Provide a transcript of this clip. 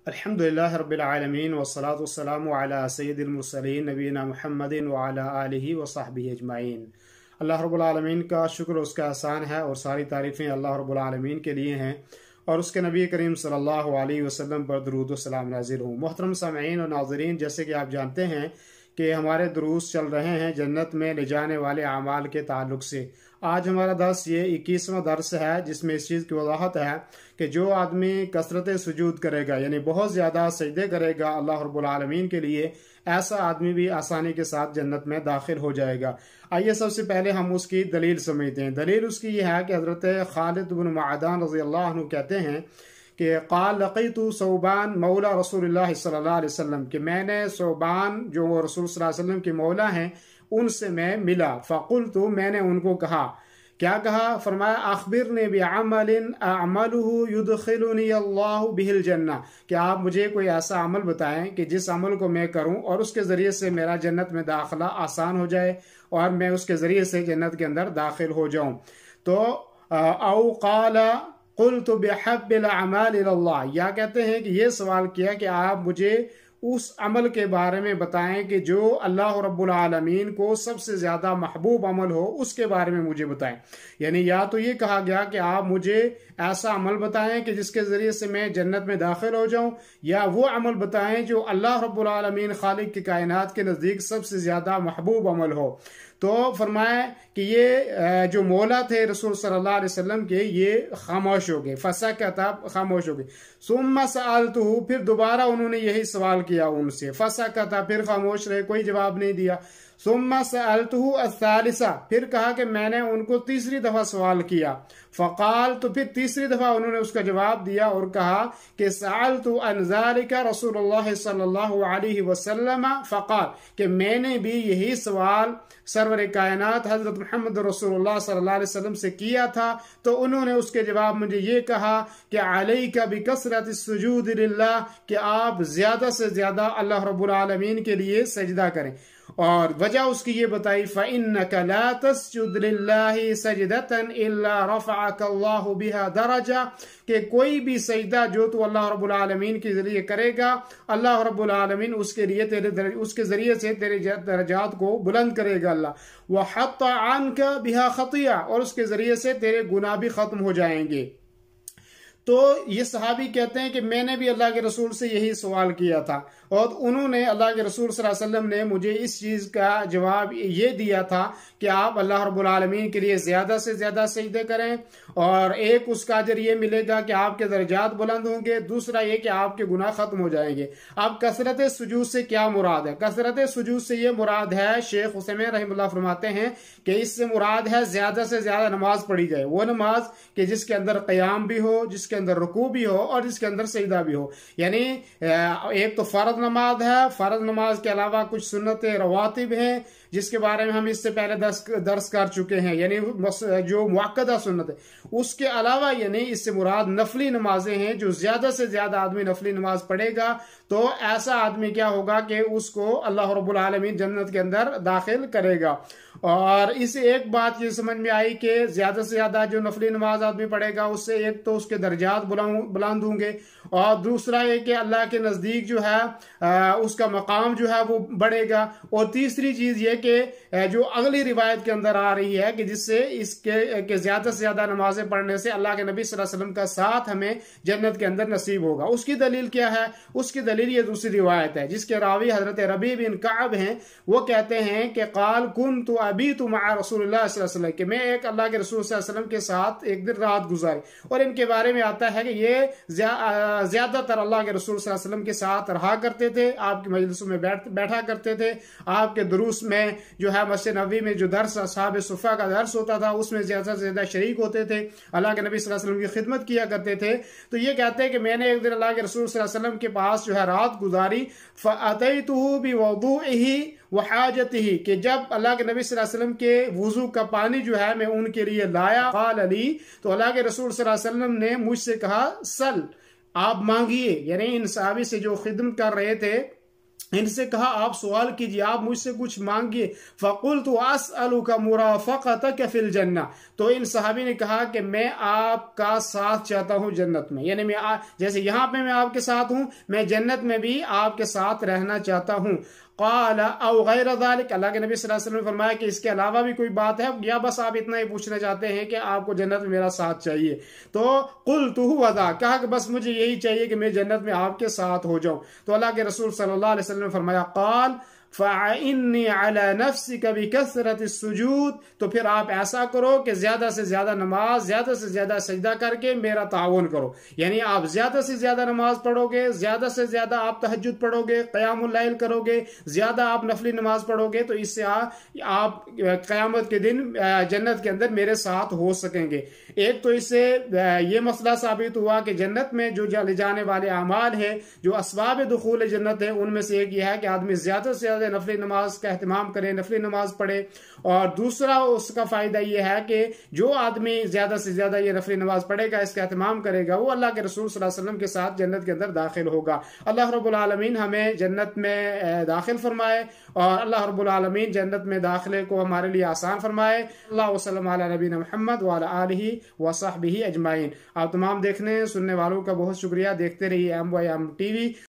अल्हम्दुलिल्लाह रब्बिल आलमीन वस्सलातु वस्सलामु अला सय्यिदिल मुरसलीन नबीना मुहम्मदिन व अला आलिहि व सहबिहि अजमाइन। अल्लाह रब्बुल आलमीन का शुक्र उसका एहसान है और सारी तारीफ़ें अल्लाह रब्बुल आलमीन के लिए हैं और उसके नबी करीम सल्लल्लाहु अलैहि वसल्लम पर दरूद व सलाम नाज़िल हो। मोहतरम सामईन और नाज़रीन, जैसे कि आप जानते हैं कि हमारे दरूस चल रहे हैं जन्नत में ले जाने वाले अमाल के ताल्लुक से। आज हमारा दर्स ये 21वां दर्स है जिसमें इस चीज़ की वजाहत है कि जो आदमी कसरत सुजूद करेगा यानी बहुत ज़्यादा सजदे करेगा अल्लाह रब्बुल आलमीन के लिए, ऐसा आदमी भी आसानी के साथ जन्नत में दाखिल हो जाएगा। आइए सबसे पहले हम उसकी दलील समझते हैं। दलील उसकी ये है कि हज़रत खालिद बिन मअदान रज़ी अल्लाह अन्हु कहते हैं कि क़ाल लक़ीतु सौबान मौला रसूलुल्लाह सल्लल्लाहु अलैहि वसल्लम, कि मैंने सौबान जो रसूल सल्लल्लाहु अलैहि वसल्लम के मौला हैं उनसे मैं मिला। फ़क़ुल्तु, मैंने उनको कहा, क्या कहा? फरमाया अख़बिरनी बिअमलिन अअमलुहु युदखिलुनी अल्लाहु बिहिल जन्ना, कि आप मुझे कोई ऐसा अमल बताएं कि जिस अमल को मैं करूं और उसके ज़रिए से मेरा जन्नत में दाखिला आसान हो जाए और मैं उसके ज़रिए से जन्नत के अंदर दाखिल हो जाऊं। तो औ क़ाल क़ुल्तु बिहब्बिल अअमाल इलल्लाह, या कहते हैं कि ये सवाल किया कि आप मुझे उस अमल के बारे में बताएं कि जो अल्लाह रब्बुल आलमीन को सबसे ज़्यादा महबूब अमल हो, उसके बारे में मुझे बताएं। यानी या तो ये कहा गया कि आप मुझे ऐसा अमल बताएं कि जिसके ज़रिए से मैं जन्नत में दाखिल हो जाऊं, या वो अमल बताएं जो अल्लाह रब्बुल आलमीन खालिक की कायनात के नज़दीक सबसे ज़्यादा महबूब अमल हो। तो फरमाया कि ये जो मौला थे रसूल सल्लल्लाहु अलैहि वसल्लम के, ये खामोश हो गए। फसकता, खामोश हो गए। सुम्मा सअलतुहु, फिर दोबारा उन्होंने यही सवाल किया उनसे। फसकता, फिर खामोश रहे, कोई जवाब नहीं दिया। सुम्मा सअलतुहु अस्सालिसा, फिर कहा कि मैंने उनको तीसरी दफा सवाल किया। फ़क़ाल, तो फिर तीसरी दफा उन्होंने उसका जवाब दिया और कहा कि सअलतु अन ज़ालिका रसूलुल्लाह सल्लल्लाहु अलैहि वसल्लम फ़क़ाल, कि मैंने भी यही सवाल सरवर कायनात हजरत मोहम्मद रसूलुल्लाह सल्लल्लाहु अलैहि वसल्लम से किया था। तो उन्होंने उसके जवाब मुझे ये कहा कि अलैका बिकसरति सुजूद लिल्लाह, कि आप ज्यादा से ज्यादा अल्लाह रब्बुल आलमीन के लिए सजदा करें। और वजह उसकी ये बताई, फ़इन्नका ला तस्जुद लिल्लाहि सजदतन इल्ला रफ़अका अल्लाहु बिहा दरजा, कि कोई भी सजदा जो तू अल्लाह रब्बुल आलमीन के जरिए करेगा, अल्लाह रब्बुल आलमीन उसके लिए उसके जरिए से तेरे दर्जात को बुलंद करेगा अल्लाह। व हत्ता अन्का बिहा खतिया, और उसके जरिए से तेरे गुनाह भी खत्म हो जाएंगे। तो ये सहाबी कहते हैं कि मैंने भी अल्लाह के रसूल से यही सवाल किया था और उन्होंने, अल्लाह के रसूल सल्लल्लाहु अलैहि वसल्लम ने मुझे इस चीज़ का जवाब ये दिया था कि आप अल्लाह रब्बुल आलमीन के लिए ज़्यादा से ज़्यादा सजदे करें, और एक उसका अजर ये मिलेगा कि आपके दर्जात बुलंद होंगे, दूसरा ये कि आपके गुनाह खत्म हो जाएंगे। अब कसरत सुजूद से क्या मुराद है? कसरत सुजूद से ये मुराद है, शेख हुसैन रहमतुल्लाह फरमाते हैं कि इससे मुराद है ज़्यादा से ज़्यादा नमाज पढ़ी जाए। वो नमाज कि जिसके अंदर क़याम भी हो, जिसके अंदर रुकू भी हो और जिसके अंदर सजदा भी हो। यानी एक तो फर्ज नमाज है, फर्ज नमाज के अलावा कुछ सुन्नत रवातिब हैं जिसके बारे में हम इससे पहले दर्स कर चुके हैं, यानी जो मुअक्कदा सुन्नत है। उसके अलावा यानी इससे मुराद नफली नमाजें हैं। जो ज्यादा से ज्यादा आदमी नफली नमाज पढ़ेगा तो ऐसा आदमी क्या होगा कि उसको अल्लाह रब्बुल आलमीन जन्नत के अंदर दाखिल करेगा। और इससे एक बात ये समझ में आई कि ज्यादा से ज्यादा जो नफली नमाज आदमी पढ़ेगा उससे एक तो उसके दर्जात बुलंद होंगे, और दूसरा ये कि अल्लाह के नजदीक जो है उसका मकाम जो है वो बढ़ेगा। और तीसरी चीज ये कि जो अगली रिवायत के अंदर आ रही है कि जिससे इसके के ज्यादा से ज्यादा नमाजें पढ़ने से अल्लाह के नबी सल्लल्लाहु अलैहि वसल्लम का साथ हमें जन्नत के अंदर नसीब होगा। उसकी दलील क्या है? उसकी दलील ये दूसरी रिवायत है जिसके रावी हजरत रबी बिन कअब हैं। वो कहते हैं कि क़ाल कुन्तु अबीतु मअ रसूलिल्लाह सल्लल्लाहु अलैहि वसल्लम, कि मैं एक अल्लाह के रसूल सल्लल्लाहु अलैहि वसल्लम के साथ एक दिन रात गुजारी। और इनके बारे में आता है कि ये ज्यादातर अल्लाह के रसूल सल्लल्लाहु अलैहि वसल्लम के साथ रहा करते थे, आपकी मजलिसों में बैठा करते थे, आपके दरूस में जो है मस्जिद नबवी में जो दर्स असहाब सुफ़ा का दर्स होता था उसमें ज्यादा से ज्यादा शरीक होते थे, अल्लाह के नबी सल्लल्लाहु अलैहि वसल्लम की खिदमत किया करते थे। तो ये कहते हैं कि मैंने एक दिन अल्लाह के रसूल सल्लल्लाहु अलैहि वसल्लम के पास जो है रात गुजारी। फ़अतैतुहु बिवुदूइही व हाजतिही, कि जब अल्लाह के नबी सल्लल्लाहु अलैहि वसल्लम के वुजू का पानी जो है मैं उनके लिए लाया। क़ाल अली, तो अल्लाह के रसूल सल्लल्लाहु अलैहि वसल्लम ने मुझसे कहा सल, आप मांगिए। यानी इन सहाबी से जो खिदमत कर रहे थे इनसे कहा आप सवाल कीजिए, आप मुझसे कुछ मांगिए। फ़क़ुल्तु अस्अलुका मुराफ़क़तक फ़िल जन्नह, तो इन सहाबी ने कहा कि मैं आपका साथ चाहता हूँ जन्नत में, यानी मैं जैसे यहाँ पे मैं आपके साथ हूँ, मैं जन्नत में भी आपके साथ रहना चाहता हूँ। क़ाल औ गैर ज़ालिक, अल्लाह के नबी सल्लल्लाहु अलैहि वसल्लम ने फरमाया कि इसके अलावा भी कोई बात है, या बस आप इतना ही पूछना चाहते हैं कि आपको जन्नत में मेरा साथ चाहिए। तो क़ुल्तु वज़ा, कहा कि बस मुझे यही चाहिए कि मैं जन्नत में आपके साथ हो जाऊं। तो अल्लाह के रसूल सल्लल्लाहु अलैहि वसल्लम ने फरमाया क़ाल फ़अइन्नी अला नफ़्सिका बिकसरति सुजूद, तो फिर आप ऐसा करो कि ज्यादा से ज्यादा नमाज, ज्यादा से ज्यादा सजदा करके मेरा ताउन करो, यानी आप ज्यादा से ज्यादा नमाज पढ़ोगे, ज्यादा से ज्यादा आप तहज्जुद पढ़ोगे, क़यामुल लैल करोगे, ज्यादा आप नफली नमाज पढ़ोगे, तो इससे आप क़यामत के दिन जन्नत के अंदर मेरे साथ हो सकेंगे। एक तो इससे ये मसला साबित हुआ कि जन्नत में जो जाने वाले अमाल है, जो असबाब दुखूल जन्नत है, उनमें से एक यह है कि आदमी ज्यादा से नफली नमाज का एहतमाम करे, नफली नमाज पढ़े। और दूसरा उसका फायदा यह है कि जो आदमी ज्यादा से ज्यादा ये नफली नमाज पढ़ेगा, इसका एहतमाम करेगा, वो अल्लाह के रसूल सल्लल्लाहु अलैहि वसल्लम के साथ जन्नत के अंदर दाखिल होगा। अल्लाह रब्बुल आलमीन हमें जन्नत में दाखिल फरमाए और अल्लाह रब्बुल आलमीन जन्नत में दाखिले को हमारे लिए आसान फरमाए। अल्लाह वसल्लम अला नबीना मुहम्मद व अला आलिहि व सहबिहि अजमाइन। आप तमाम देखने सुनने वालों का बहुत शुक्रिया। देखते रहिए एम TV।